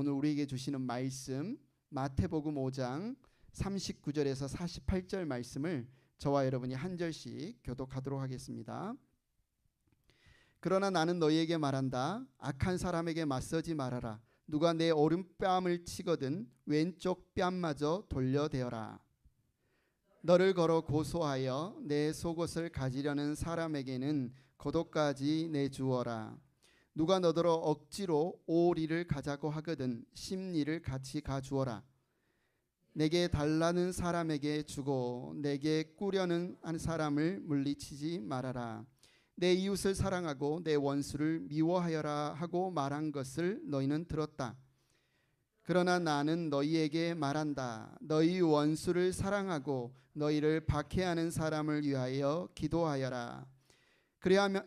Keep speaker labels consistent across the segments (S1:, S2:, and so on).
S1: 오늘 우리에게 주시는 말씀 마태복음 5장 39절에서 48절 말씀을 저와 여러분이 한 절씩 교독하도록 하겠습니다. 그러나 나는 너희에게 말한다. 악한 사람에게 맞서지 말아라. 누가 내 오른뺨을 치거든 왼쪽 뺨마저 돌려대어라. 너를 걸어 고소하여 내 속옷을 가지려는 사람에게는 겉옷까지 내주어라. 누가 너더러 억지로 오리를 가자고 하거든 심리를 같이 가주어라. 내게 달라는 사람에게 주고 내게 꾸려는 한 사람을 물리치지 말아라. 내 이웃을 사랑하고 내 원수를 미워하여라 하고 말한 것을 너희는 들었다. 그러나 나는 너희에게 말한다. 너희 원수를 사랑하고 너희를 박해하는 사람을 위하여 기도하여라.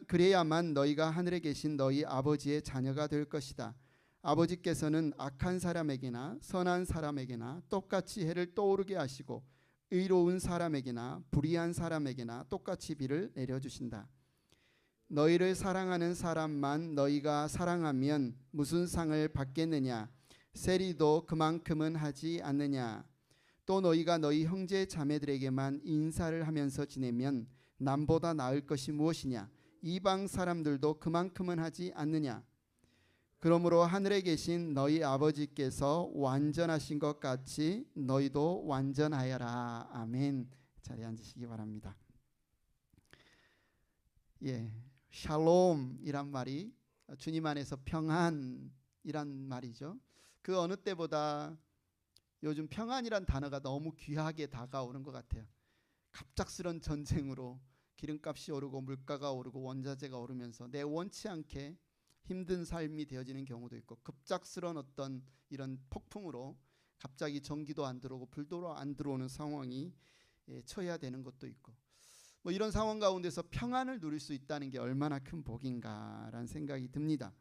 S1: 그래야만 너희가 하늘에 계신 너희 아버지의 자녀가 될 것이다. 아버지께서는 악한 사람에게나 선한 사람에게나 똑같이 해를 떠오르게 하시고 의로운 사람에게나 불의한 사람에게나 똑같이 비를 내려주신다. 너희를 사랑하는 사람만 너희가 사랑하면 무슨 상을 받겠느냐? 세리도 그만큼은 하지 않느냐? 또 너희가 너희 형제 자매들에게만 인사를 하면서 지내면 남보다 나을 것이 무엇이냐? 이방 사람들도 그만큼은 하지 않느냐? 그러므로 하늘에 계신 너희 아버지께서 완전하신 것 같이 너희도 완전하여라. 아멘. 자리에 앉으시기 바랍니다. 샬롬이란 말이 주님 안에서 평안이란 말이죠. 그 어느 때보다 요즘 평안이란 단어가 너무 귀하게 다가오는 것 같아요. 갑작스런 전쟁으로 기름값이 오르고 물가가 오르고 원자재가 오르면서 내 원치 않게 힘든 삶이 되어지는 경우도 있고, 급작스러운 어떤 이런 폭풍으로 갑자기 전기도 안 들어오고 불도 안 들어오는 상황이 처해야 되는 것도 있고, 이런 상황 가운데서 평안을 누릴 수 있다는 게 얼마나 큰 복인가라는 생각이 듭니다.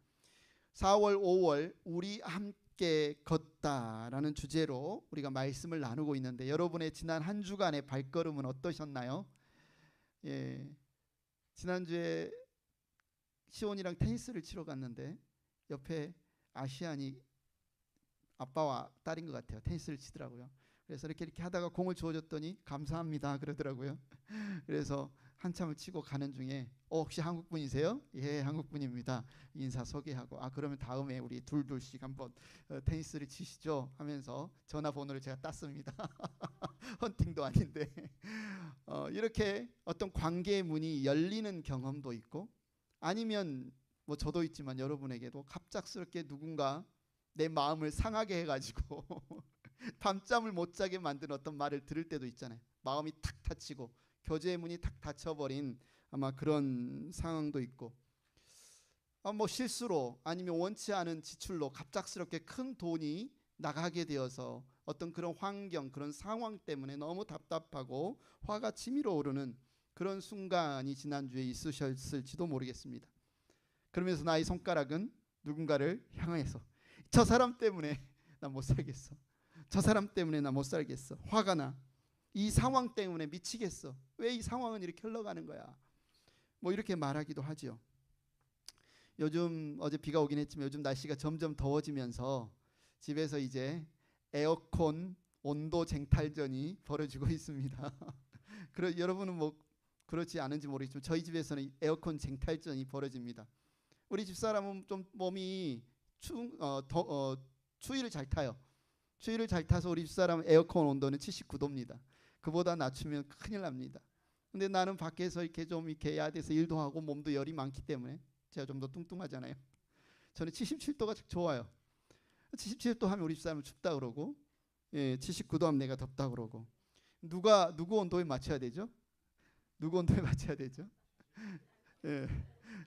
S1: 4월 5월 우리 함께 걷다라는 주제로 우리가 말씀을 나누고 있는데, 여러분의 지난 한 주간의 발걸음은 어떠셨나요? 지난주에 시온이랑 테니스를 치러 갔는데 옆에 아시안이 아빠와 딸인 것 같아요. 테니스를 치더라고요. 그래서 이렇게 하다가 공을 주워줬더니 감사합니다 그러더라고요. 그래서 한참을 치고 가는 중에 혹시 한국분이세요? 예, 한국분입니다. 인사 소개하고 그러면 다음에 우리 둘씩 한번 테니스를 치시죠 하면서 전화번호를 제가 땄습니다. 헌팅도 아닌데 이렇게 어떤 관계의 문이 열리는 경험도 있고, 아니면 저도 있지만 여러분에게도 갑작스럽게 누군가 내 마음을 상하게 해가지고 밤잠을 못 자게 만든 어떤 말을 들을 때도 있잖아요. 마음이 탁 닫히고 교제의 문이 탁 닫혀버린 아마 그런 상황도 있고, 실수로 아니면 원치 않은 지출로 갑작스럽게 큰 돈이 나가게 되어서 어떤 그런 환경, 그런 상황 때문에 너무 답답하고 화가 치밀어 오르는 그런 순간이 지난주에 있으셨을지도 모르겠습니다. 그러면서 나의 손가락은 누군가를 향해서 저 사람 때문에 나 못 살겠어. 저 사람 때문에 나 못 살겠어. 화가 나. 이 상황 때문에 미치겠어. 왜 이 상황은 이렇게 흘러가는 거야? 이렇게 말하기도 하죠. 요즘 어제 비가 오긴 했지만 요즘 날씨가 점점 더워지면서 집에서 이제 에어컨 온도 쟁탈전이 벌어지고 있습니다. 여러분은 그렇지 않은지 모르겠지만 저희 집에서는 에어컨 쟁탈전이 벌어집니다. 우리 집사람은 좀 몸이 추위를 잘 타요. 추위를 잘 타서 우리 집사람 에어컨 온도는 79도입니다. 그보다 낮추면 큰일 납니다. 근데 나는 밖에서 이렇게 야대서 일도 하고 몸도 열이 많기 때문에 제가 좀 더 뚱뚱하잖아요. 저는 77도가 좋아요. 77도 하면 우리 집사람은 춥다 그러고, 79도 하면 내가 덥다 그러고. 누구 온도에 맞춰야 되죠? 누구 온도에 맞춰야 되죠?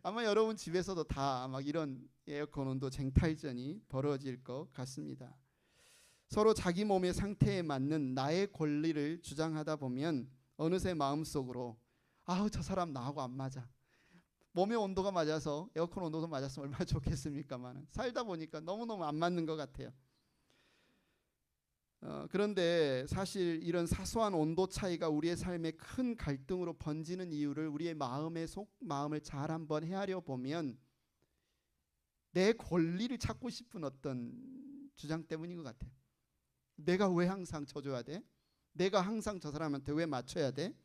S1: 아마 여러분 집에서도 다 이런 에어컨 온도 쟁탈전이 벌어질 것 같습니다. 서로 자기 몸의 상태에 맞는 나의 권리를 주장하다 보면 어느새 마음속으로 저 사람 나하고 안 맞아. 몸의 온도가 맞아서 에어컨 온도도 맞았으면 얼마나 좋겠습니까만 살다 보니까 너무너무 안 맞는 것 같아요. 그런데 사실 이런 사소한 온도 차이가 우리의 삶에 큰 갈등으로 번지는 이유를 우리의 마음의 속마음을 잘 한번 헤아려 보면 내 권리를 찾고 싶은 어떤 주장 때문인 것 같아요. 내가 왜 항상 져줘야 돼? 내가 항상 저 사람한테 왜 맞춰야 돼?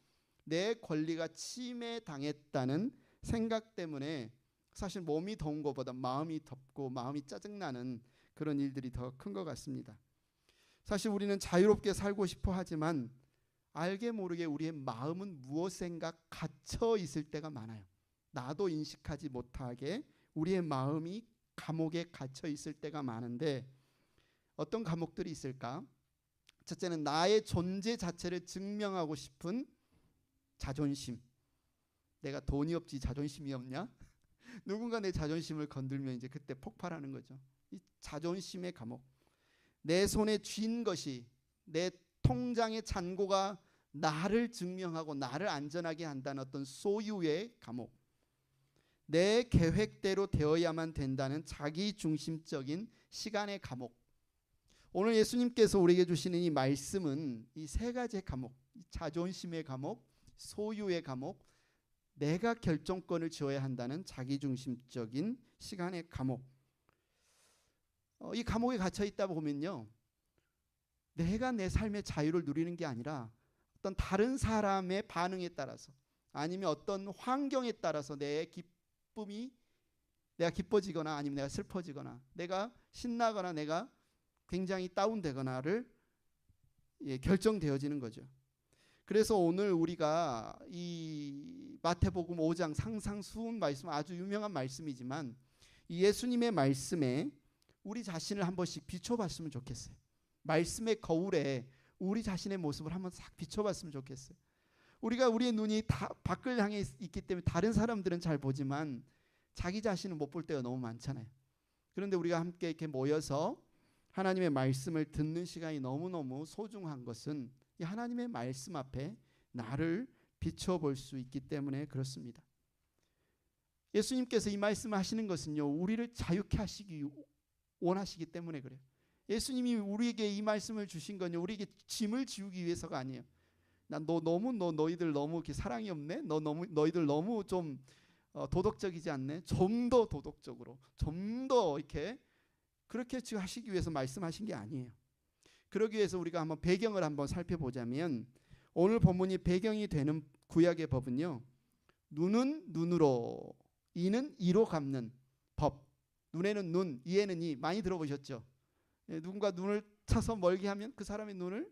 S1: 내 권리가 침해당했다는 생각 때문에 사실 몸이 더운 것보다 마음이 덥고 마음이 짜증나는 그런 일들이 더 큰 것 같습니다. 사실 우리는 자유롭게 살고 싶어 하지만 알게 모르게 우리의 마음은 무엇인가 갇혀 있을 때가 많아요. 나도 인식하지 못하게 우리의 마음이 감옥에 갇혀 있을 때가 많은데 어떤 감옥들이 있을까? 첫째는 나의 존재 자체를 증명하고 싶은 자존심. 내가 돈이 없지 자존심이 없냐? 누군가 내 자존심을 건들면 이제 그때 폭발하는 거죠. 이 자존심의 감옥. 내 손에 쥔 것이, 내 통장의 잔고가 나를 증명하고 나를 안전하게 한다는 어떤 소유의 감옥. 내 계획대로 되어야만 된다는 자기중심적인 시간의 감옥. 오늘 예수님께서 우리에게 주시는 이 말씀은 이 세 가지의 감옥, 자존심의 감옥, 소유의 감옥, 내가 결정권을 쥐어야 한다는 자기중심적인 시간의 감옥. 이 감옥에 갇혀 있다 보면요, 내가 내 삶의 자유를 누리는 게 아니라 어떤 다른 사람의 반응에 따라서 아니면 어떤 환경에 따라서 내 기쁨이 내가 기뻐지거나 아니면 내가 슬퍼지거나 내가 신나거나 내가 굉장히 다운되거나를 결정되어지는 거죠. 그래서 오늘 우리가 이 마태복음 5장 상상수훈 말씀, 아주 유명한 말씀이지만 이 예수님의 말씀에 우리 자신을 한 번씩 비춰봤으면 좋겠어요. 말씀의 거울에 우리 자신의 모습을 한번 싹 비춰봤으면 좋겠어요. 우리가 우리의 눈이 다 밖을 향해 있기 때문에 다른 사람들은 잘 보지만 자기 자신은 못 볼 때가 너무 많잖아요. 그런데 우리가 함께 이렇게 모여서 하나님의 말씀을 듣는 시간이 너무너무 소중한 것은 이 하나님의 말씀 앞에 나를 비춰볼 수 있기 때문에 그렇습니다. 예수님께서 이 말씀을 하시는 것은요, 우리를 자유케 하시기 원하시기 때문에 그래요. 예수님이 우리에게 이 말씀을 주신 건요, 우리에게 짐을 지우기 위해서가 아니에요. 너희들 너무 이렇게 사랑이 없네. 너희들 너무 좀 도덕적이지 않네. 좀 더 도덕적으로, 좀 더 이렇게 그렇게 지금 하시기 위해서 말씀하신 게 아니에요. 그러기 위해서 우리가 한번 배경을 한번 살펴보자면 오늘 본문이 배경이 되는 구약의 법은요, 눈은 눈으로, 이는 이로 갚는 법. 눈에는 눈, 이에는 이. 많이 들어보셨죠? 누군가 눈을 쳐서 멀게 하면 그 사람의 눈을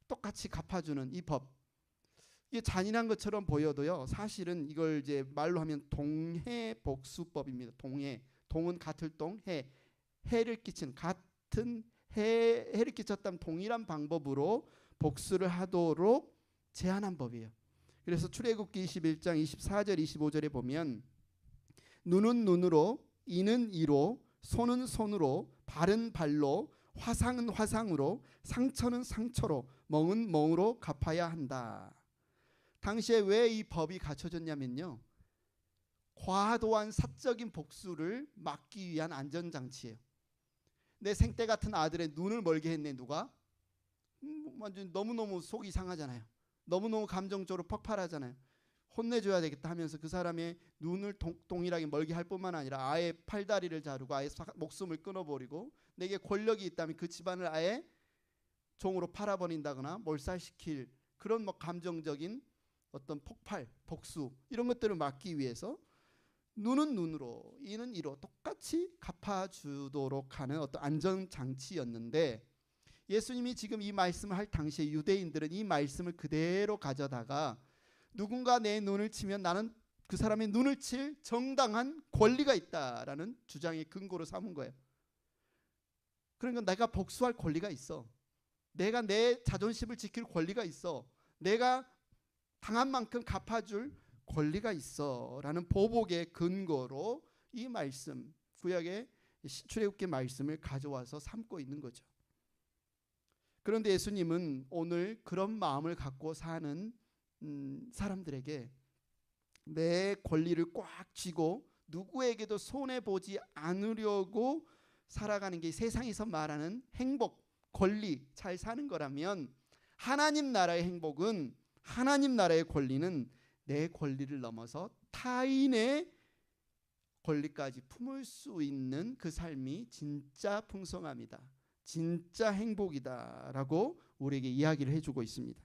S1: 똑같이 갚아주는 이 법. 이게 잔인한 것처럼 보여도요, 사실은 이걸 이제 말로 하면 동해복수법입니다. 동은 같을 동, 해를 끼친 같은 해를 끼쳤다면 동일한 방법으로 복수를 하도록 제한한 법이에요. 그래서 출애굽기 21장 24절 25절에 보면 눈은 눈으로, 이는 이로, 손은 손으로, 발은 발로, 화상은 화상으로, 상처는 상처로, 멍은 멍으로 갚아야 한다. 당시에 왜 이 법이 갖춰졌냐면요, 과도한 사적인 복수를 막기 위한 안전장치예요. 내 생떼 같은 아들의 눈을 멀게 했네. 누가? 완전 너무너무 속이 상하잖아요. 너무너무 감정적으로 폭발하잖아요. 혼내줘야 되겠다 하면서 그 사람의 눈을 동일하게 멀게 할 뿐만 아니라 아예 팔다리를 자르고 아예 목숨을 끊어버리고 내게 권력이 있다면 그 집안을 아예 종으로 팔아버린다거나 몰살시킬 그런 감정적인 어떤 폭발, 복수 이런 것들을 막기 위해서 눈은 눈으로, 이는 이로 똑같이 갚아주도록 하는 어떤 안전장치였는데, 예수님이 지금 이 말씀을 할 당시에 유대인들은 이 말씀을 그대로 가져다가 누군가 내 눈을 치면 나는 그 사람의 눈을 칠 정당한 권리가 있다라는 주장의 근거로 삼은 거예요. 그러니까 내가 복수할 권리가 있어. 내가 내 자존심을 지킬 권리가 있어. 내가 당한 만큼 갚아줄 권리가 있어 라는 보복의 근거로 이 말씀, 구약의 출애굽기 말씀을 가져와서 삼고 있는 거죠. 그런데 예수님은 오늘 그런 마음을 갖고 사는 사람들에게 내 권리를 꽉 쥐고 누구에게도 손해보지 않으려고 살아가는 게 세상에서 말하는 행복, 권리, 잘 사는 거라면 하나님 나라의 행복은, 하나님 나라의 권리는 내 권리를 넘어서 타인의 권리까지 품을 수 있는 그 삶이 진짜 풍성합니다. 진짜 행복이다라고 우리에게 이야기를 해주고 있습니다.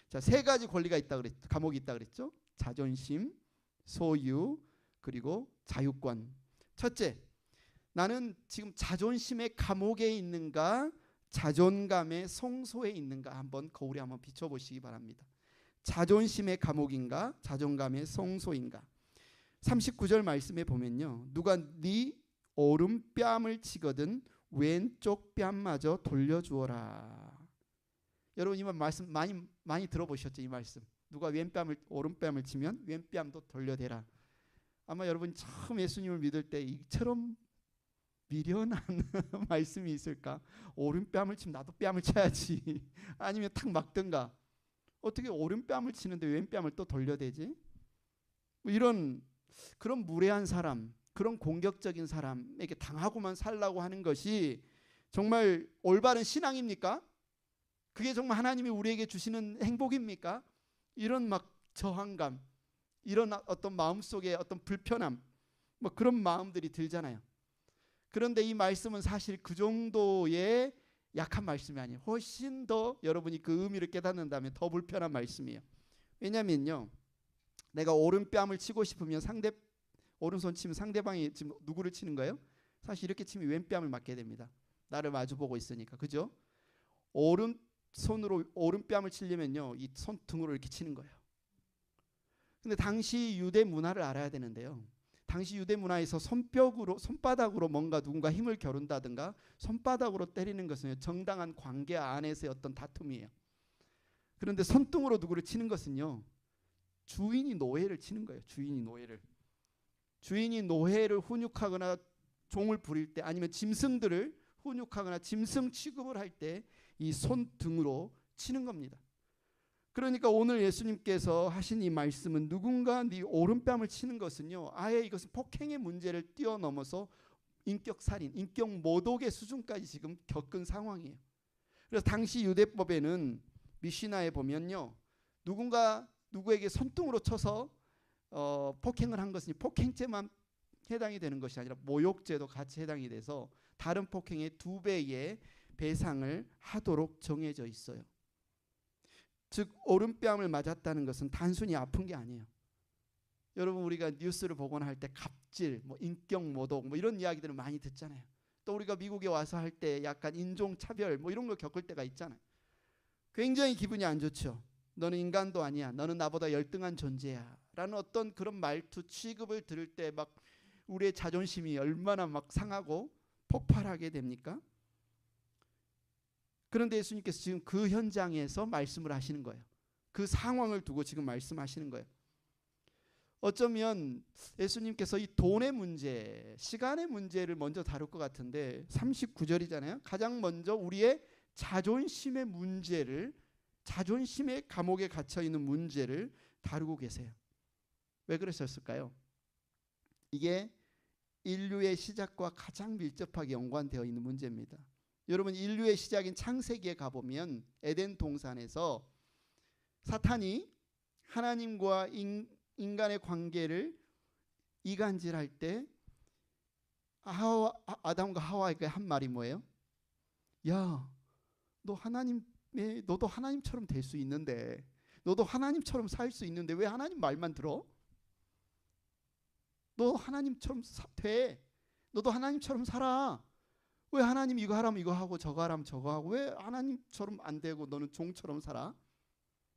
S1: 자, 세 가지 권리가 있다 그랬죠. 감옥이 있다 그랬죠. 자존심, 소유, 그리고 자유권. 첫째, 나는 지금 자존심의 감옥에 있는가, 자존감의 성소에 있는가 한번 거울에 한번 비춰보시기 바랍니다. 자존심의 감옥인가, 자존감의 성소인가. 39절 말씀에 보면요, 누가 네 오른뺨을 치거든 왼쪽 뺨마저 돌려주어라. 여러분 이 말씀 많이 들어보셨죠? 이 말씀. 누가 오른뺨을 치면 왼뺨도 돌려대라. 아마 여러분 처음 예수님을 믿을 때 이처럼 미련한 말씀이 있을까? 오른뺨을 치면 나도 뺨을 쳐야지. 아니면 탁 막든가. 어떻게 오른뺨을 치는데 왼뺨을 또 돌려대지? 뭐 이런 그런 무례한 사람, 그런 공격적인 사람에게 당하고만 살라고 하는 것이 정말 올바른 신앙입니까? 그게 정말 하나님이 우리에게 주시는 행복입니까? 이런 막 저항감, 이런 어떤 마음속에 어떤 불편함, 뭐 그런 마음들이 들잖아요. 그런데 이 말씀은 사실 그 정도의 약한 말씀이 아니에요. 훨씬 더 여러분이 그 의미를 깨닫는다면 더 불편한 말씀이에요. 왜냐면요, 내가 오른뺨을 치고 싶으면 오른손 치면 상대방이 지금 누구를 치는 거예요? 사실 이렇게 치면 왼뺨을 맞게 됩니다. 나를 마주보고 있으니까. 그죠? 오른손으로 오른뺨을 치려면요, 이 손등으로 이렇게 치는 거예요. 근데 당시 유대 문화를 알아야 되는데요, 당시 유대 문화에서 손바닥으로 뭔가 누군가 힘을 겨룬다든가 손바닥으로 때리는 것은 정당한 관계 안에서의 어떤 다툼이에요. 그런데 손등으로 누구를 치는 것은요, 주인이 노예를 치는 거예요. 주인이 노예를 훈육하거나 종을 부릴 때, 아니면 짐승들을 훈육하거나 짐승 취급을 할 때 이 손등으로 치는 겁니다. 그러니까 오늘 예수님께서 하신 이 말씀은 누군가 네 오른뺨을 치는 것은요, 아예 이것은 폭행의 문제를 뛰어넘어서 인격 살인, 인격 모독의 수준까지 지금 겪은 상황이에요. 그래서 당시 유대법에는 미시나에 보면요, 누군가 누구에게 손등으로 쳐서 폭행을 한 것은 폭행죄만 해당이 되는 것이 아니라 모욕죄도 같이 해당이 돼서 다른 폭행의 2배의 배상을 하도록 정해져 있어요. 즉 오른뺨을 맞았다는 것은 단순히 아픈 게 아니에요. 여러분 우리가 뉴스를 보거나 할 때 갑질, 뭐 인격 모독, 뭐 이런 이야기들을 많이 듣잖아요. 또 우리가 미국에 와서 할 때 약간 인종차별 뭐 이런 걸 겪을 때가 있잖아요. 굉장히 기분이 안 좋죠. 너는 인간도 아니야. 너는 나보다 열등한 존재야. 라는 어떤 그런 말투, 취급을 들을 때 막 우리의 자존심이 얼마나 막 상하고 폭발하게 됩니까? 그런데 예수님께서 지금 그 현장에서 말씀을 하시는 거예요. 그 상황을 두고 지금 말씀하시는 거예요. 어쩌면 예수님께서 이 돈의 문제, 시간의 문제를 먼저 다룰 것 같은데 39절이잖아요. 가장 먼저 우리의 자존심의 문제를, 자존심의 감옥에 갇혀 있는 문제를 다루고 계세요. 왜 그러셨을까요? 이게 인류의 시작과 가장 밀접하게 연관되어 있는 문제입니다. 여러분 인류의 시작인 창세기에 가보면 에덴 동산에서 사탄이 하나님과 인간의 관계를 이간질할 때 아담과 하와에게 한 말이 뭐예요? 야, 너도 하나님처럼 될 수 있는데, 너도 하나님처럼 살 수 있는데 왜 하나님 말만 들어? 너 하나님처럼 돼. 너도 하나님처럼 살아. 왜 하나님 이거 하라면 이거 하고 저거 하라면 저거 하고 왜 하나님처럼 안 되고 너는 종처럼 살아?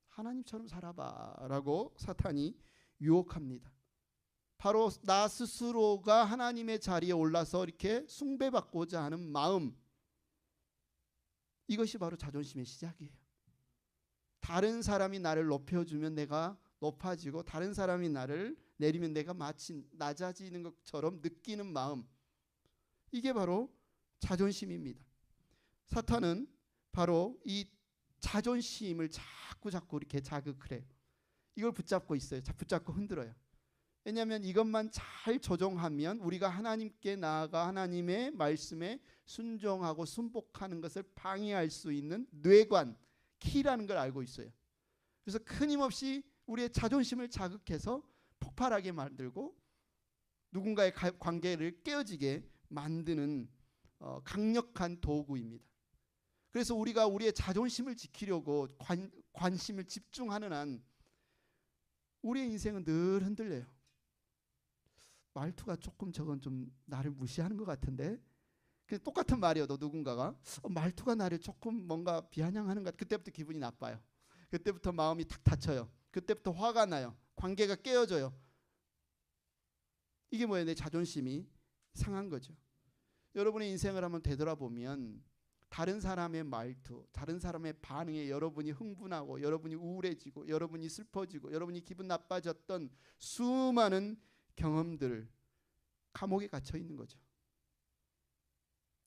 S1: 하나님처럼 살아봐 라고 사탄이 유혹합니다. 바로 나 스스로가 하나님의 자리에 올라서 이렇게 숭배받고자 하는 마음, 이것이 바로 자존심의 시작이에요. 다른 사람이 나를 높여주면 내가 높아지고 다른 사람이 나를 내리면 내가 마치 낮아지는 것처럼 느끼는 마음, 이게 바로 자존심입니다. 사탄은 바로 이 자존심을 자꾸 이렇게 자극을 해요. 이걸 붙잡고 있어요. 붙잡고 흔들어요. 왜냐하면 이것만 잘 조정하면 우리가 하나님께 나아가 하나님의 말씀에 순종하고 순복하는 것을 방해할 수 있는 뇌관, 키라는 걸 알고 있어요. 그래서 끊임없이 우리의 자존심을 자극해서 폭발하게 만들고 누군가의 관계를 깨어지게 만드는 강력한 도구입니다. 그래서 우리가 우리의 자존심을 지키려고 관심을 집중하는 한 우리의 인생은 늘 흔들려요. 말투가 조금 저건 좀 나를 무시하는 것 같은데, 그냥 똑같은 말이어도 누군가가 말투가 나를 조금 뭔가 비아냥하는 것 같아. 그때부터 기분이 나빠요. 그때부터 마음이 탁 닫혀요. 그때부터 화가 나요. 관계가 깨어져요. 이게 뭐예요? 내 자존심이 상한 거죠. 여러분의 인생을 한번 되돌아보면 다른 사람의 말투, 다른 사람의 반응에 여러분이 흥분하고 여러분이 우울해지고 여러분이 슬퍼지고 여러분이 기분 나빠졌던 수많은 경험들, 감옥에 갇혀 있는 거죠.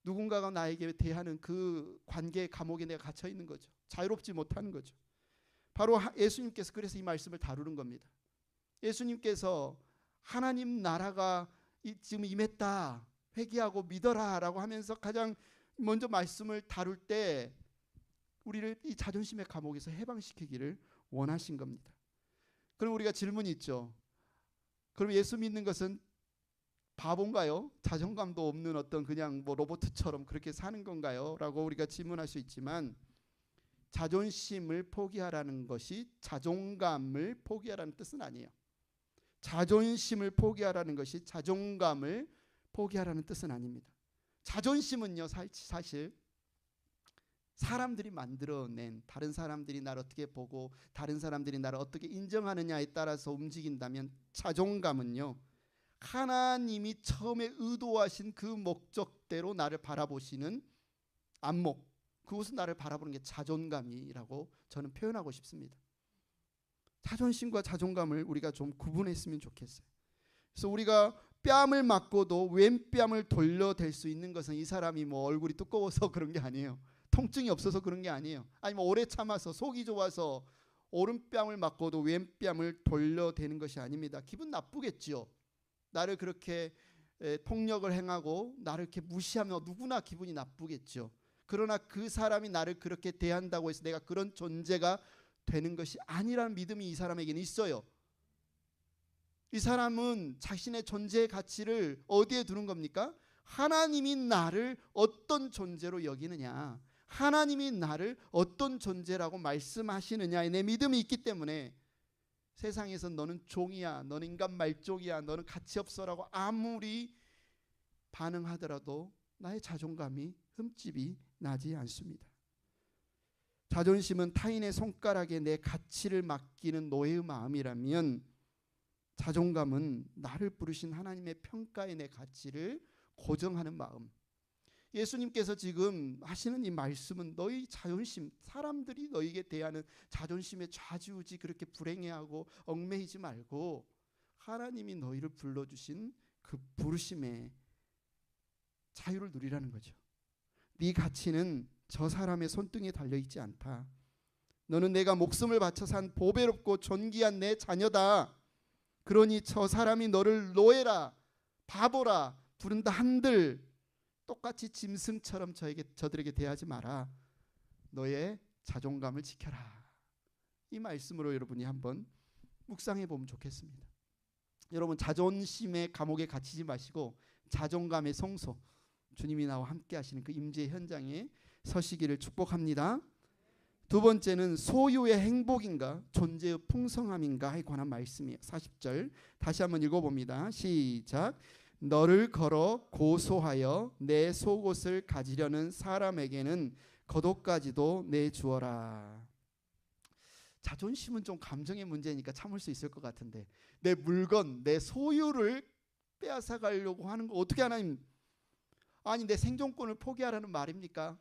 S1: 누군가가 나에게 대하는 그 관계의 감옥에 내가 갇혀 있는 거죠. 자유롭지 못하는 거죠. 바로 예수님께서 그래서 이 말씀을 다루는 겁니다. 예수님께서 하나님 나라가 지금 임했다, 회개하고 믿어라 라고 하면서 가장 먼저 말씀을 다룰 때 우리를 이 자존심의 감옥에서 해방시키기를 원하신 겁니다. 그럼 우리가 질문이 있죠. 그럼 예수 믿는 것은 바본가요? 자존감도 없는 어떤 그냥 뭐 로봇처럼 그렇게 사는 건가요? 라고 우리가 질문할 수 있지만, 자존심을 포기하라는 것이 자존감을 포기하라는 뜻은 아니에요. 자존심을 포기하라는 것이 자존감을 포기하라는 뜻은 아닙니다. 자존심은요, 사실 사람들이 만들어낸, 다른 사람들이 나를 어떻게 보고 다른 사람들이 나를 어떻게 인정하느냐에 따라서 움직인다면, 자존감은요, 하나님이 처음에 의도하신 그 목적대로 나를 바라보시는 안목, 그것은 나를 바라보는 게 자존감이라고 저는 표현하고 싶습니다. 자존심과 자존감을 우리가 좀 구분했으면 좋겠어요. 그래서 우리가 뺨을 맞고도 왼 뺨을 돌려댈 수 있는 것은 이 사람이 뭐 얼굴이 두꺼워서 그런 게 아니에요. 통증이 없어서 그런 게 아니에요. 아니면 오래 참아서 속이 좋아서 오른뺨을 맞고도 왼뺨을 돌려대는 것이 아닙니다. 기분 나쁘겠죠. 나를 그렇게 폭력을 행하고 나를 이렇게 무시하면 누구나 기분이 나쁘겠죠. 그러나 그 사람이 나를 그렇게 대한다고 해서 내가 그런 존재가 되는 것이 아니라는 믿음이 이 사람에게는 있어요. 이 사람은 자신의 존재의 가치를 어디에 두는 겁니까? 하나님이 나를 어떤 존재로 여기느냐, 하나님이 나를 어떤 존재라고 말씀하시느냐에 내 믿음이 있기 때문에 세상에서 너는 종이야, 너는 인간 말종이야, 너는 가치 없어라고 아무리 반응하더라도 나의 자존감이 흠집이 나지 않습니다. 자존심은 타인의 손가락에 내 가치를 맡기는 노예의 마음이라면, 자존감은 나를 부르신 하나님의 평가에 내 가치를 고정하는 마음. 예수님께서 지금 하시는 이 말씀은 너희 자존심, 사람들이 너에게 대하는 자존심에 좌지우지 그렇게 불행해하고 얽매이지 말고 하나님이 너희를 불러주신 그 부르심에 자유를 누리라는 거죠. 네 가치는 저 사람의 손등에 달려있지 않다. 너는 내가 목숨을 바쳐 산 보배롭고 존귀한 내 자녀다. 그러니 저 사람이 너를 노예라, 바보라 부른다 한들 똑같이 짐승처럼 저들에게 대하지 마라. 너의 자존감을 지켜라. 이 말씀으로 여러분이 한번 묵상해 보면 좋겠습니다. 여러분, 자존심의 감옥에 갇히지 마시고 자존감의 성소, 주님이 나와 함께 하시는 그 임재 현장에 서시기를 축복합니다. 두 번째는 소유의 행복인가 존재의 풍성함인가에 관한 말씀이에요. 40절 다시 한번 읽어봅니다. 시작. 너를 걸어 고소하여 내 속옷을 가지려는 사람에게는 겉옷까지도 내주어라. 자존심은 좀 감정의 문제니까 참을 수 있을 것 같은데, 내 물건, 내 소유를 빼앗아 가려고 하는 거 어떻게 하나님, 아니 내 생존권을 포기하라는 말입니까?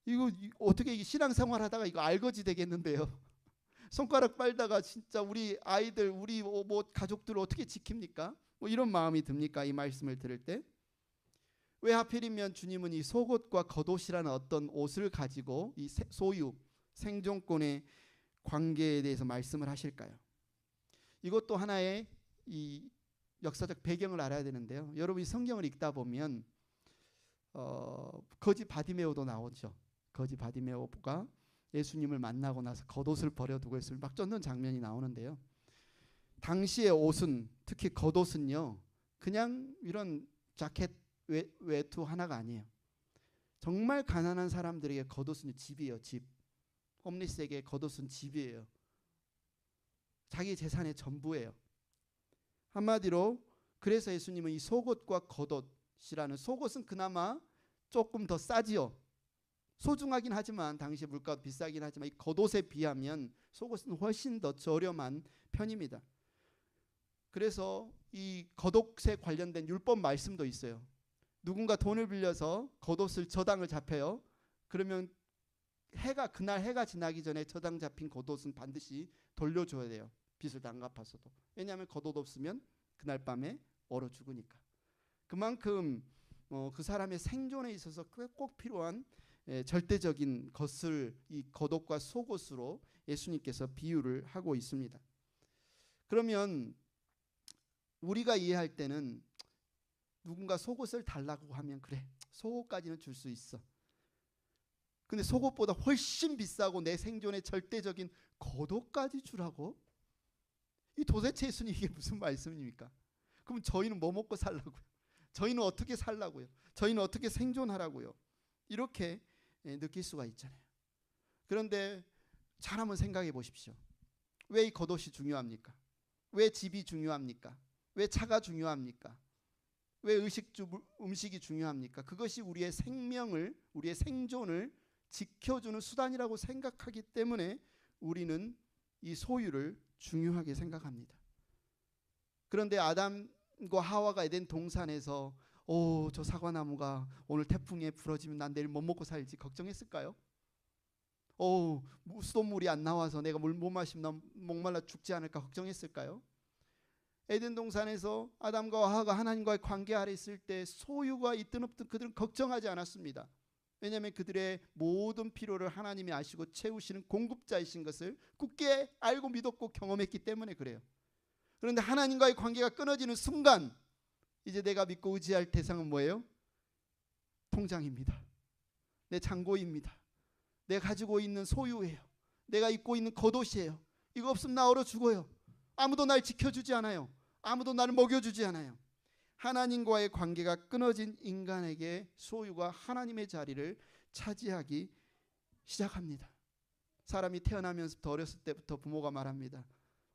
S1: 이거 어떻게 신앙생활 하다가 이거 알거지 되겠는데요. 손가락 빨다가 진짜 우리 아이들, 우리 뭐 가족들을 어떻게 지킵니까? 뭐 이런 마음이 듭니까? 이 말씀을 들을 때. 왜 하필이면 주님은 이 속옷과 겉옷이라는 어떤 옷을 가지고 이 소유, 생존권의 관계에 대해서 말씀을 하실까요? 이것도 하나의 이 역사적 배경을 알아야 되는데요. 여러분이 성경을 읽다 보면 거지 바디메오도 나오죠. 거지 바디메오가 예수님을 만나고 나서 겉옷을 버려두고 예수를 막 쫓는 장면이 나오는데요. 당시의 옷은, 특히 겉옷은요, 그냥 이런 자켓 외투 하나가 아니에요. 정말 가난한 사람들에게 겉옷은 집이에요. 집. 홈리스에게 겉옷은 집이에요. 자기 재산의 전부예요. 한마디로 그래서 예수님은 이 속옷과 겉옷이라는, 속옷은 그나마 조금 더 싸지요. 소중하긴 하지만 당시 물가도 비싸긴 하지만 이 겉옷에 비하면 속옷은 훨씬 더 저렴한 편입니다. 그래서 이 겉옷에 관련된 율법 말씀도 있어요. 누군가 돈을 빌려서 겉옷을 저당을 잡혀요. 그러면 그날 해가 지나기 전에 저당 잡힌 겉옷은 반드시 돌려줘야 돼요. 빚을 안 갚아서도. 왜냐하면 겉옷 없으면 그날 밤에 얼어 죽으니까. 그만큼 그 사람의 생존에 있어서 꼭 필요한 절대적인 것을 이 겉옷과 속옷으로 예수님께서 비유를 하고 있습니다. 그러면 우리가 이해할 때는 누군가 속옷을 달라고 하면 그래, 속옷까지는 줄 수 있어. 근데 속옷보다 훨씬 비싸고 내 생존의 절대적인 겉옷까지 주라고? 이 도대체 예수님 이게 무슨 말씀입니까? 그럼 저희는 뭐 먹고 살라고요? 저희는 어떻게 살라고요? 저희는 어떻게 생존하라고요? 이렇게 느낄 수가 있잖아요. 그런데 잘 한번 생각해 보십시오. 왜 이 겉옷이 중요합니까? 왜 집이 중요합니까? 왜 차가 중요합니까? 왜 음식이 중요합니까? 그것이 우리의 생명을, 우리의 생존을 지켜주는 수단이라고 생각하기 때문에 우리는 이 소유를 중요하게 생각합니다. 그런데 아담과 하와가 에덴 동산에서 저 사과나무가 오늘 태풍에 부러지면 난 내일 못 먹고 살지 걱정했을까요? 수돗물이 안 나와서 내가 물 못 마시면 목말라 죽지 않을까 걱정했을까요? 에덴 동산에서 아담과 하와가 하나님과의 관계 아래 있을 때 소유가 있든 없든 그들은 걱정하지 않았습니다. 왜냐하면 그들의 모든 필요를 하나님이 아시고 채우시는 공급자이신 것을 굳게 알고 믿었고 경험했기 때문에 그래요. 그런데 하나님과의 관계가 끊어지는 순간 이제 내가 믿고 의지할 대상은 뭐예요? 통장입니다. 내 잔고입니다. 내가 가지고 있는 소유예요. 내가 입고 있는 겉옷이에요. 이거 없으면 나 얼어 죽어요. 아무도 날 지켜주지 않아요. 아무도 나를 먹여주지 않아요. 하나님과의 관계가 끊어진 인간에게 소유가 하나님의 자리를 차지하기 시작합니다. 사람이 태어나면서부터 어렸을 때부터 부모가 말합니다.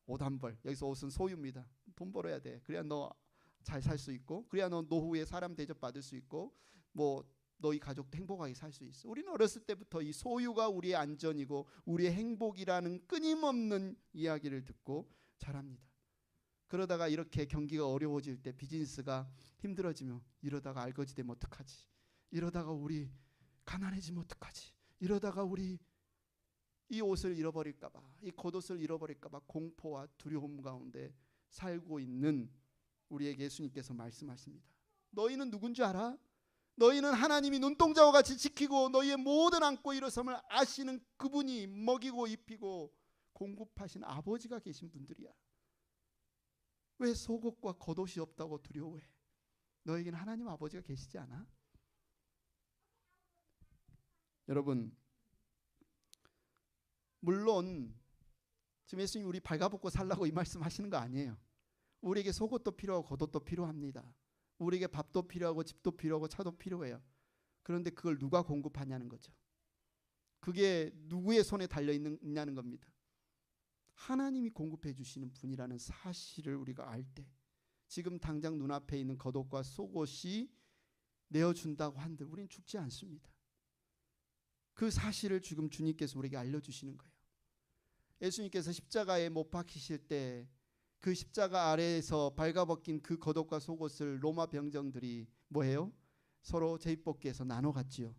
S1: 옷 한 벌, 여기서 옷은 소유입니다. 돈 벌어야 돼. 그래야 너 잘 살 수 있고, 그래야 너 노후에 사람 대접 받을 수 있고, 너희 가족도 행복하게 살 수 있어. 우리는 어렸을 때부터 이 소유가 우리의 안전이고 우리의 행복이라는 끊임없는 이야기를 듣고 자랍니다. 그러다가 이렇게 경기가 어려워질 때, 비즈니스가 힘들어지면 이러다가 알거지 되면 어떡하지? 이러다가 우리 가난해지면 어떡하지? 이러다가 우리 이 옷을 잃어버릴까 봐, 이 겉옷을 잃어버릴까 봐 공포와 두려움 가운데 살고 있는 우리에게 예수님께서 말씀하십니다. 너희는 누군지 알아? 너희는 하나님이 눈동자와 같이 지키고 너희의 모든 안고 일어섬을 아시는 그분이 먹이고 입히고 공급하신 아버지가 계신 분들이야. 왜 속옷과 겉옷이 없다고 두려워해? 너에게는 하나님 아버지가 계시지 않아? 여러분, 물론 지금 예수님 우리 발가벗고 살라고 이 말씀 하시는 거 아니에요. 우리에게 속옷도 필요하고 겉옷도 필요합니다. 우리에게 밥도 필요하고 집도 필요하고 차도 필요해요. 그런데 그걸 누가 공급하냐는 거죠. 그게 누구의 손에 달려있느냐는 겁니다. 하나님이 공급해 주시는 분이라는 사실을 우리가 알 때, 지금 당장 눈앞에 있는 겉옷과 속옷이 내어준다고 한들 우리는 죽지 않습니다. 그 사실을 지금 주님께서 우리에게 알려주시는 거예요. 예수님께서 십자가에 못 박히실 때 그 십자가 아래에서 발가벗긴 그 겉옷과 속옷을 로마 병정들이 뭐해요? 서로 제비뽑기해서 나눠 갔지요.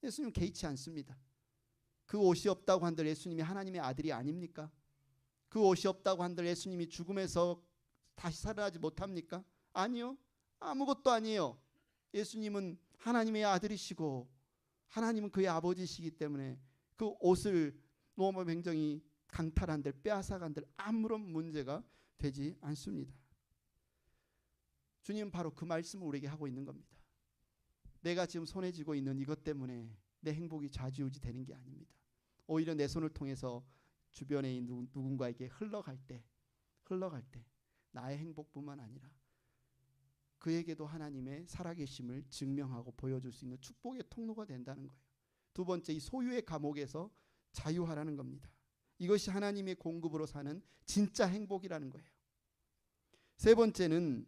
S1: 예수님 개의치 않습니다. 그 옷이 없다고 한들 예수님이 하나님의 아들이 아닙니까? 그 옷이 없다고 한들 예수님이 죽음에서 다시 살아나지 못합니까? 아니요. 아무것도 아니에요. 예수님은 하나님의 아들이시고 하나님은 그의 아버지시기 때문에 그 옷을 로마 병정이 강탈한들 빼앗아간들 아무런 문제가 되지 않습니다. 주님은 바로 그 말씀을 우리에게 하고 있는 겁니다. 내가 지금 손에 쥐고 있는 이것 때문에 내 행복이 좌지우지 되는 게 아닙니다. 오히려 내 손을 통해서 주변에 있는 누군가에게 흘러갈 때 나의 행복뿐만 아니라 그에게도 하나님의 살아계심을 증명하고 보여줄 수 있는 축복의 통로가 된다는 거예요. 두 번째, 이 소유의 감옥에서 자유하라는 겁니다. 이것이 하나님의 공급으로 사는 진짜 행복이라는 거예요. 세 번째는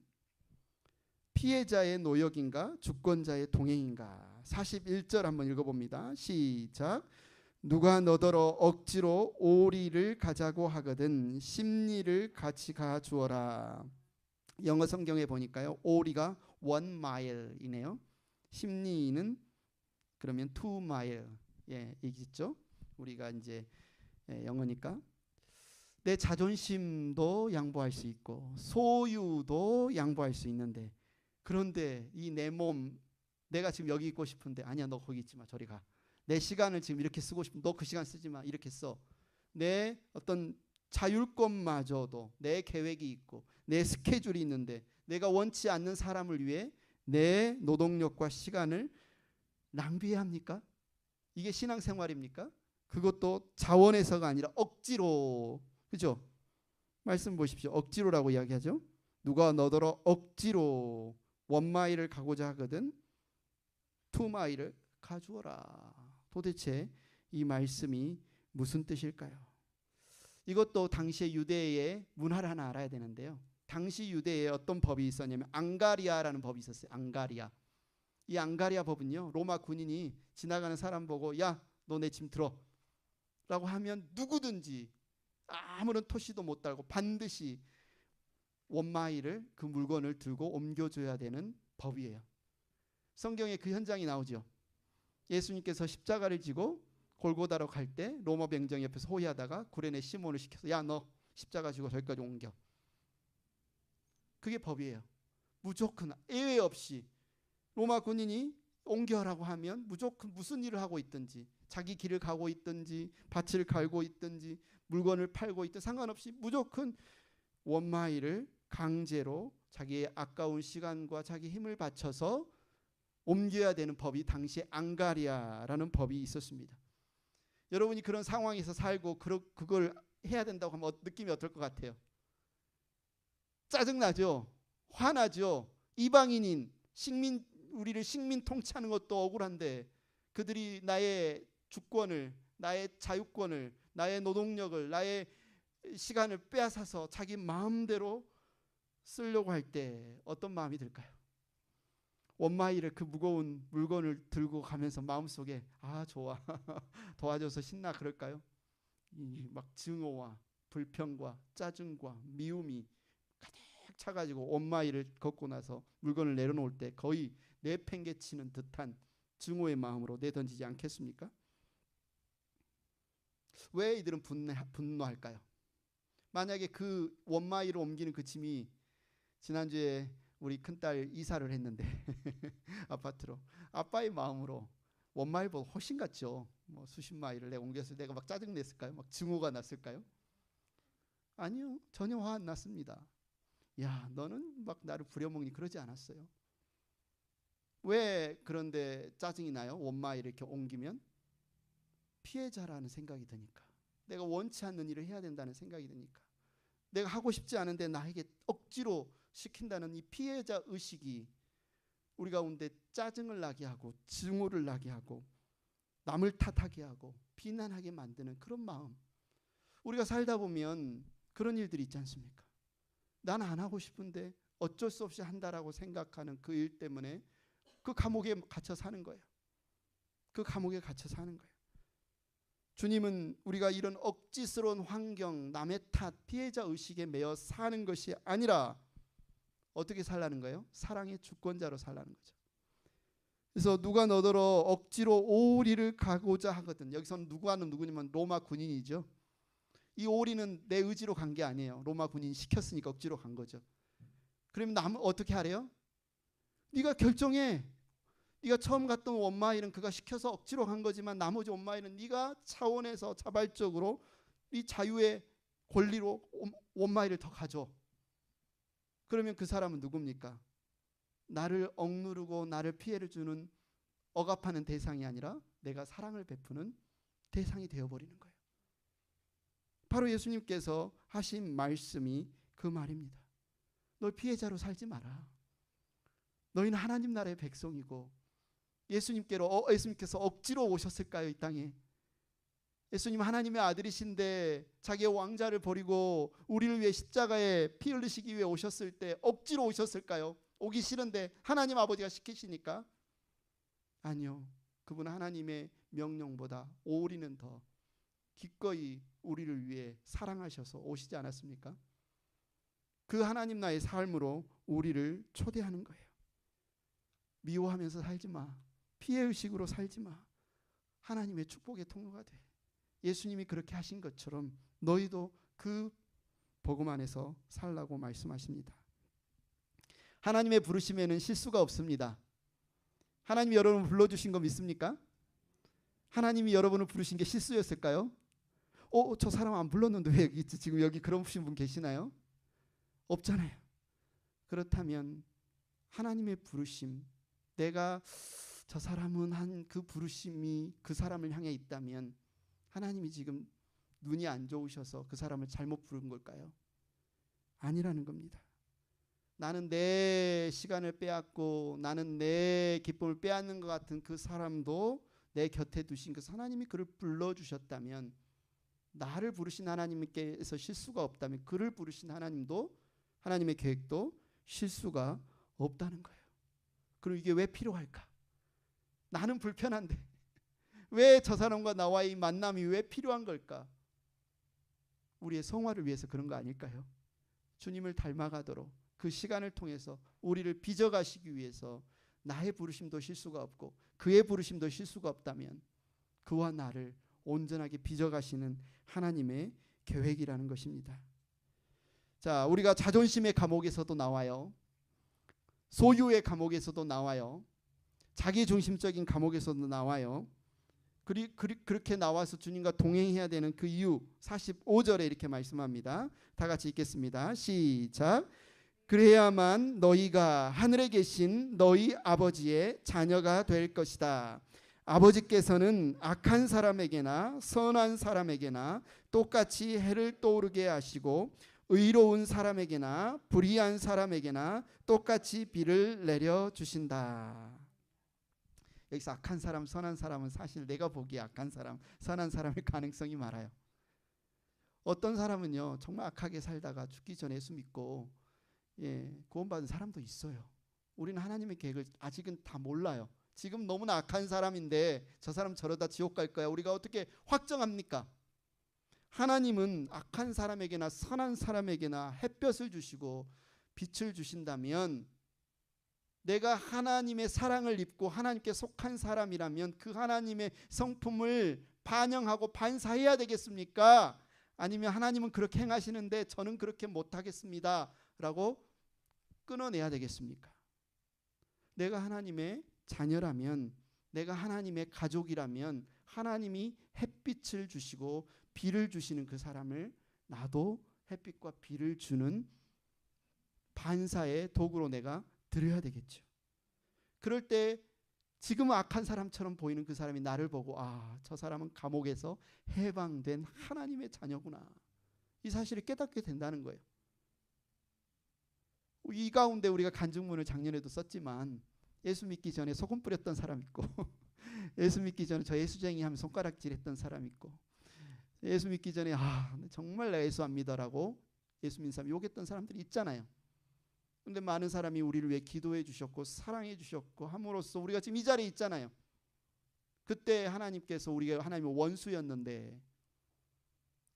S1: 피해자의 노역인가 주권자의 동행인가. 41절 한번 읽어봅니다. 시작. 누가 너더러 억지로 오리를 가자고 하거든 심리를 같이 가주어라. 영어 성경에 보니까요, 오리가 1 mile이네요. 심리는 그러면 2 mile. 예, 있죠. 우리가 이제 영어니까 내 자존심도 양보할 수 있고 소유도 양보할 수 있는데, 그런데 이 내 몸, 내가 지금 여기 있고 싶은데 아니야, 너 거기 있지 마, 저리 가. 내 시간을 지금 이렇게 쓰고 싶으면 너 그 시간 쓰지 마, 이렇게 써. 내 어떤 자율권마저도 내 계획이 있고 내 스케줄이 있는데 내가 원치 않는 사람을 위해 내 노동력과 시간을 낭비해야 합니까? 이게 신앙생활입니까? 그것도 자원에서가 아니라 억지로. 그죠? 말씀 보십시오. 억지로라고 이야기하죠. 누가 너더러 억지로 1 마일을 가고자 하거든 2 마일을 가주어라. 도대체 이 말씀이 무슨 뜻일까요? 이것도 당시의 유대의 문화를 하나 알아야 되는데요. 당시 유대에 어떤 법이 있었냐면 앙가리아라는 법이 있었어요. 앙가리아. 이 앙가리아 법은요, 로마 군인이 지나가는 사람 보고 야, 너 내 짐 들어 라고 하면 누구든지 아무런 토시도 못 달고 반드시 1 마일을 그 물건을 들고 옮겨줘야 되는 법이에요. 성경에 그 현장이 나오죠. 예수님께서 십자가를 지고 골고다로 갈 때 로마 병정 옆에서 호위하다가 구레네 시몬을 시켜서 야, 너 십자가 지고 저기까지 옮겨. 그게 법이에요. 무조건 예외 없이 로마 군인이 옮겨라고 하면 무조건 무슨 일을 하고 있든지, 자기 길을 가고 있든지 밭을 갈고 있든지 물건을 팔고 있든 상관없이 무조건 1 마일을 강제로 자기의 아까운 시간과 자기 힘을 바쳐서 옮겨야 되는 법이 당시에 앙가리아라는 법이 있었습니다. 여러분이 그런 상황에서 살고 그걸 해야 된다고 하면 느낌이 어떨 것 같아요? 짜증나죠? 화나죠? 이방인인 우리를 식민 통치하는 것도 억울한데 그들이 나의 주권을, 나의 자유권을, 나의 노동력을, 나의 시간을 빼앗아서 자기 마음대로 쓰려고 할 때 어떤 마음이 들까요? 1 마일을 그 무거운 물건을 들고 가면서 마음속에 아, 좋아 도와줘서 신나, 그럴까요? 막 증오와 불평과 짜증과 미움이 가득 차가지고 1 마일을 걷고 나서 물건을 내려놓을 때 거의 내팽개치는 듯한 증오의 마음으로 내던지지 않겠습니까? 왜 이들은 분노할까요? 만약에 그 1 마일을 옮기는 그 짐이, 지난주에 우리 큰딸 이사를 했는데 아파트로, 아빠의 마음으로 1 마일보다 훨씬 같죠. 뭐 수십 마일을 내가 옮겨서 내가 막 짜증냈을까요? 막 증오가 났을까요? 아니요, 전혀 화 안 났습니다. 야, 너는 막 나를 부려먹니, 그러지 않았어요. 왜 그런데 짜증이 나요? 1 마일 이렇게 옮기면 피해자라는 생각이 드니까, 내가 원치 않는 일을 해야 된다는 생각이 드니까, 내가 하고 싶지 않은데 나에게 억지로 시킨다는 이 피해자 의식이 우리 가운데 짜증을 나게 하고 증오를 나게 하고 남을 탓하게 하고 비난하게 만드는 그런 마음. 우리가 살다 보면 그런 일들이 있지 않습니까? 난 안 하고 싶은데 어쩔 수 없이 한다라고 생각하는 그 일 때문에 그 감옥에 갇혀 사는 거예요. 그 감옥에 갇혀 사는 거예요. 주님은 우리가 이런 억지스러운 환경, 남의 탓, 피해자 의식에 매여 사는 것이 아니라 어떻게 살라는 거예요? 사랑의 주권자로 살라는 거죠. 그래서 누가 너더러 억지로 오리를 가고자 하거든. 여기서는 누구는 누구냐면 로마 군인이죠. 이 오리는 내 의지로 간 게 아니에요. 로마 군인이 시켰으니까 억지로 간 거죠. 그러면 남은 어떻게 하래요? 네가 결정해. 네가 처음 갔던 1 마일은 그가 시켜서 억지로 간 거지만 나머지 1 마일은 네가 차원에서 자발적으로 네 자유의 권리로 1 마일을 더 가져. 그러면 그 사람은 누굽니까? 나를 억누르고 나를 피해를 주는, 억압하는 대상이 아니라 내가 사랑을 베푸는 대상이 되어버리는 거예요. 바로 예수님께서 하신 말씀이 그 말입니다. 널 피해자로 살지 마라. 너희는 하나님 나라의 백성이고 예수님께서 억지로 오셨을까요? 이 땅에 예수님 하나님의 아들이신데 자기의 왕자를 버리고 우리를 위해 십자가에 피 흘리시기 위해 오셨을 때 억지로 오셨을까요? 오기 싫은데 하나님 아버지가 시키시니까? 아니요. 그분은 하나님의 명령보다 오리는 더 기꺼이 우리를 위해 사랑하셔서 오시지 않았습니까? 그 하나님 나의 삶으로 우리를 초대하는 거예요. 미워하면서 살지 마. 피해의식으로 살지 마. 하나님의 축복의 통로가 돼. 예수님이 그렇게 하신 것처럼 너희도 그 복음 안에서 살라고 말씀하십니다. 하나님의 부르심에는 실수가 없습니다. 하나님이 여러분을 불러주신 거 믿습니까? 하나님이 여러분을 부르신 게 실수였을까요? 저 사람 안 불렀는데 왜 여기 있지? 지금 여기 그런 분 계시나요? 없잖아요. 그렇다면 하나님의 부르심, 내가 저 사람은 한 그 부르심이 그 사람을 향해 있다면 하나님이 지금 눈이 안 좋으셔서 그 사람을 잘못 부른 걸까요? 아니라는 겁니다. 나는 내 시간을 빼앗고 나는 내 기쁨을 빼앗는 것 같은 그 사람도 내 곁에 두신 그 하나님이 그를 불러주셨다면, 나를 부르신 하나님께서 실수가 없다면 그를 부르신 하나님도, 하나님의 계획도 실수가 없다는 거예요. 그럼 이게 왜 필요할까? 나는 불편한데 왜 저 사람과 나와의 이 만남이 왜 필요한 걸까? 우리의 성화를 위해서 그런 거 아닐까요? 주님을 닮아가도록 그 시간을 통해서 우리를 빚어가시기 위해서 나의 부르심도 실수가 없고 그의 부르심도 실수가 없다면 그와 나를 온전하게 빚어가시는 하나님의 계획이라는 것입니다. 자, 우리가 자존심의 감옥에서도 나와요. 소유의 감옥에서도 나와요. 자기중심적인 감옥에서도 나와요. 그렇게 나와서 주님과 동행해야 되는 그 이유 45절에 이렇게 말씀합니다. 다 같이 읽겠습니다. 시작. 그래야만 너희가 하늘에 계신 너희 아버지의 자녀가 될 것이다. 아버지께서는 악한 사람에게나 선한 사람에게나 똑같이 해를 떠오르게 하시고 의로운 사람에게나 불의한 사람에게나 똑같이 비를 내려주신다. 여기서 악한 사람, 선한 사람은 사실 내가 보기에 악한 사람, 선한 사람일 가능성이 많아요. 어떤 사람은요 정말 악하게 살다가 죽기 전에 예수 믿고 구원받은 사람도 있어요. 우리는 하나님의 계획을 아직은 다 몰라요. 지금 너무나 악한 사람인데 저 사람 저러다 지옥 갈 거야, 우리가 어떻게 확정합니까? 하나님은 악한 사람에게나 선한 사람에게나 햇볕을 주시고 빛을 주신다면, 내가 하나님의 사랑을 입고 하나님께 속한 사람이라면 그 하나님의 성품을 반영하고 반사해야 되겠습니까? 아니면 하나님은 그렇게 행하시는데 저는 그렇게 못하겠습니다 라고 끊어내야 되겠습니까? 내가 하나님의 자녀라면, 내가 하나님의 가족이라면 하나님이 햇빛을 주시고 비를 주시는 그 사람을 나도 햇빛과 비를 주는 반사의 도구로 내가 드려야 되겠죠. 그럴 때 지금은 악한 사람처럼 보이는 그 사람이 나를 보고 저 사람은 감옥에서 해방된 하나님의 자녀구나, 이 사실을 깨닫게 된다는 거예요. 이 가운데 우리가 간증문을 작년에도 썼지만 예수 믿기 전에 소금 뿌렸던 사람 있고 예수 믿기 전에 저 예수쟁이 하면 손가락질 했던 사람 있고, 예수 믿기 전에 정말 내가 예수 안 믿어라고 예수 믿는 사람 욕했던 사람들이 있잖아요. 그런데 많은 사람이 우리를 위해 기도해 주셨고 사랑해 주셨고 함으로써 우리가 지금 이 자리에 있잖아요. 그때 하나님께서 우리가 하나님의 원수였는데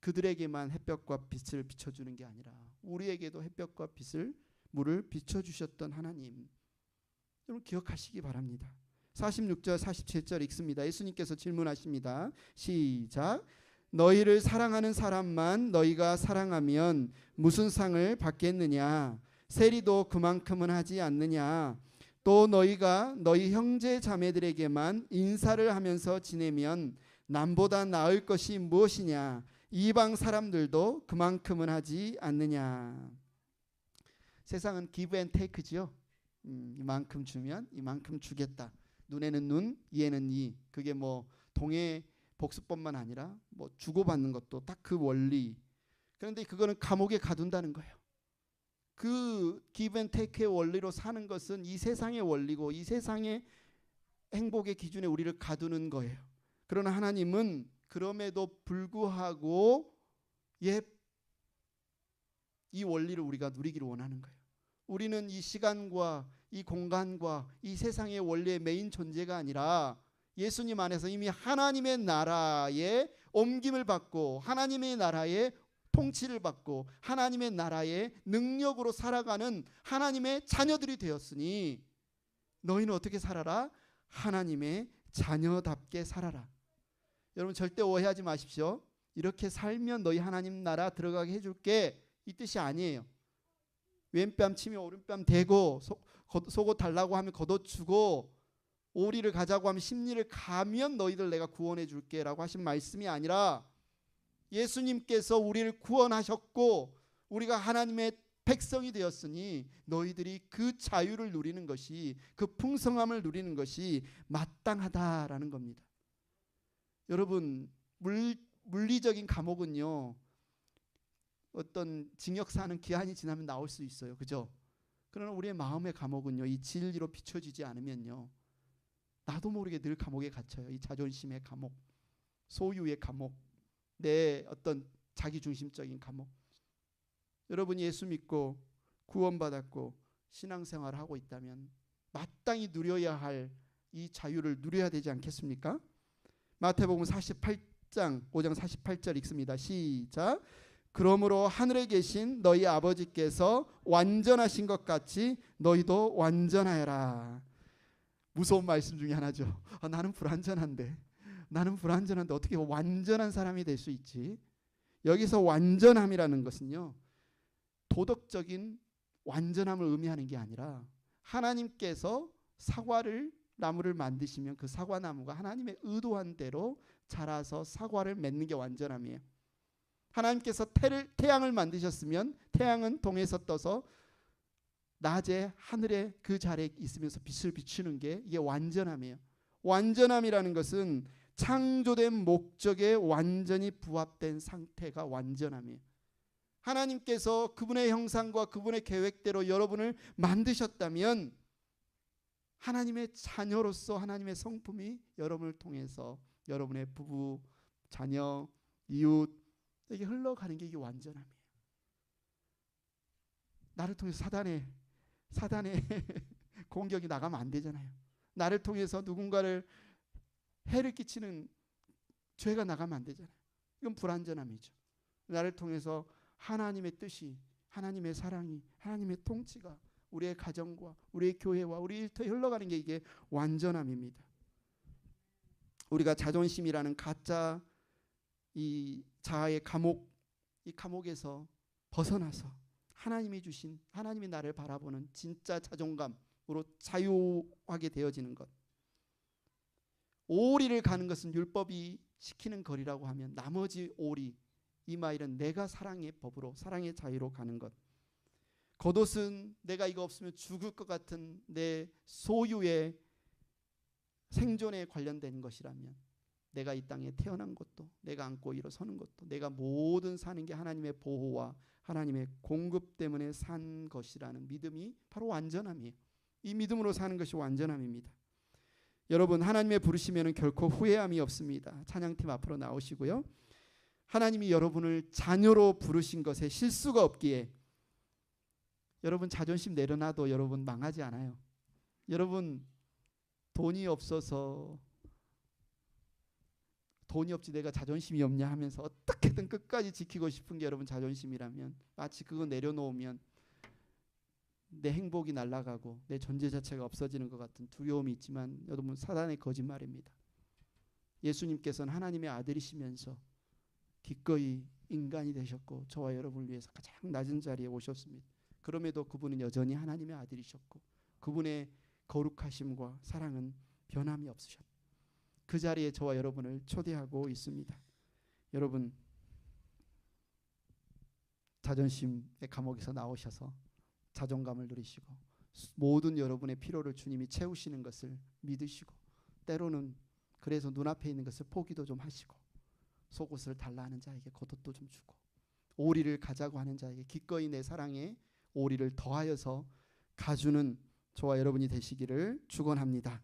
S1: 그들에게만 햇볕과 빛을 비춰주는 게 아니라 우리에게도 햇볕과 빛을 물을 비춰주셨던 하나님, 여러분 기억하시기 바랍니다. 46절 47절 읽습니다. 예수님께서 질문하십니다. 시작. 너희를 사랑하는 사람만 너희가 사랑하면 무슨 상을 받겠느냐? 세리도 그만큼은 하지 않느냐? 또 너희가 너희 형제 자매들에게만 인사를 하면서 지내면 남보다 나을 것이 무엇이냐? 이방 사람들도 그만큼은 하지 않느냐? 세상은 give and take지요. 이만큼 주면 이만큼 주겠다. 눈에는 눈, 이에는 이. 그게 뭐 동해 복수법만 아니라 뭐 주고받는 것도 딱 그 원리. 그런데 그거는 감옥에 가둔다는 거예요. 그 give and take의 원리로 사는 것은 이 세상의 원리고 이 세상의 행복의 기준에 우리를 가두는 거예요. 그러나 하나님은 그럼에도 불구하고 이 원리를 우리가 누리기를 원하는 거예요. 우리는 이 시간과 이 공간과 이 세상의 원리의 메인 존재가 아니라 예수님 안에서 이미 하나님의 나라의 옮김을 받고 하나님의 나라의 통치를 받고 하나님의 나라의 능력으로 살아가는 하나님의 자녀들이 되었으니 너희는 어떻게 살아라? 하나님의 자녀답게 살아라. 여러분 절대 오해하지 마십시오. 이렇게 살면 너희 하나님 나라 들어가게 해줄게 이 뜻이 아니에요. 왼뺨 치면 오른뺨 대고 속옷 달라고 하면 걷어주고 오리를 가자고 하면 십리를 가면 너희들 내가 구원해 줄게 라고 하신 말씀이 아니라 예수님께서 우리를 구원하셨고 우리가 하나님의 백성이 되었으니 너희들이 그 자유를 누리는 것이 그 풍성함을 누리는 것이 마땅하다라는 겁니다. 여러분 물리적인 감옥은요 어떤 징역사는 기한이 지나면 나올 수 있어요. 그죠? 그러나 우리의 마음의 감옥은요 이 진리로 비춰지지 않으면요 나도 모르게 늘 감옥에 갇혀요. 이 자존심의 감옥, 소유의 감옥, 내 어떤 자기중심적인 감옥. 여러분이 예수 믿고 구원받았고 신앙생활을 하고 있다면 마땅히 누려야 할 이 자유를 누려야 되지 않겠습니까? 마태복음 48장 5장 48절 읽습니다. 시작. 그러므로 하늘에 계신 너희 아버지께서 완전하신 것 같이 너희도 완전하여라. 무서운 말씀 중에 하나죠. 나는 불완전한데 어떻게 완전한 사람이 될 수 있지? 여기서 완전함이라는 것은요 도덕적인 완전함을 의미하는 게 아니라 하나님께서 나무를 만드시면 그 사과나무가 하나님의 의도한 대로 자라서 사과를 맺는 게 완전함이에요. 하나님께서 태양을 만드셨으면 태양은 동에서 떠서 낮에 하늘의 그 자리에 있으면서 빛을 비추는 게 이게 완전함이에요. 완전함이라는 것은 창조된 목적에 완전히 부합된 상태가 완전함이에요. 하나님께서 그분의 형상과 그분의 계획대로 여러분을 만드셨다면 하나님의 자녀로서 하나님의 성품이 여러분을 통해서 여러분의 부부, 자녀, 이웃에게 흘러가는 게 이게 완전함이에요. 나를 통해서 사단의 공격이 나가면 안 되잖아요. 나를 통해서 누군가를 해를 끼치는 죄가 나가면 안 되잖아요. 이건 불완전함이죠. 나를 통해서 하나님의 뜻이, 하나님의 사랑이, 하나님의 통치가 우리의 가정과 우리의 교회와 우리 일터에 흘러가는 게 이게 완전함입니다. 우리가 자존심이라는 가짜 이 자아의 감옥, 이 감옥에서 벗어나서 하나님이 주신 하나님이 나를 바라보는 진짜 자존감으로 자유하게 되어지는 것. 오리를 가는 것은 율법이 시키는 거리라고 하면 나머지 오리 이 마일은 내가 사랑의 법으로 사랑의 자유로 가는 것. 겉옷은 내가 이거 없으면 죽을 것 같은 내 소유의 생존에 관련된 것이라면 내가 이 땅에 태어난 것도 내가 안고 일어서는 것도 내가 모든 사는 게 하나님의 보호와 하나님의 공급 때문에 산 것이라는 믿음이 바로 완전함이에요. 이 믿음으로 사는 것이 완전함입니다. 여러분 하나님의 부르시면 결코 후회함이 없습니다. 찬양팀 앞으로 나오시고요. 하나님이 여러분을 자녀로 부르신 것에 실수가 없기에 여러분 자존심 내려놔도 여러분 망하지 않아요. 여러분 돈이 없어서 돈이 없지 내가 자존심이 없냐 하면서 어떻게든 끝까지 지키고 싶은 게 여러분 자존심이라면 마치 그거 내려놓으면 내 행복이 날아가고 내 존재 자체가 없어지는 것 같은 두려움이 있지만 여러분 사단의 거짓말입니다. 예수님께서는 하나님의 아들이시면서 기꺼이 인간이 되셨고 저와 여러분을 위해서 가장 낮은 자리에 오셨습니다. 그럼에도 그분은 여전히 하나님의 아들이셨고 그분의 거룩하심과 사랑은 변함이 없으셨다. 그 자리에 저와 여러분을 초대하고 있습니다. 여러분 자존심의 감옥에서 나오셔서 자존감을 누리시고 모든 여러분의 필요를 주님이 채우시는 것을 믿으시고 때로는 그래서 눈앞에 있는 것을 포기도 좀 하시고 속옷을 달라 하는 자에게 겉옷도 좀 주고 오리를 가자고 하는 자에게 기꺼이 내 사랑에 오리를 더하여서 가주는 저와 여러분이 되시기를 축원합니다.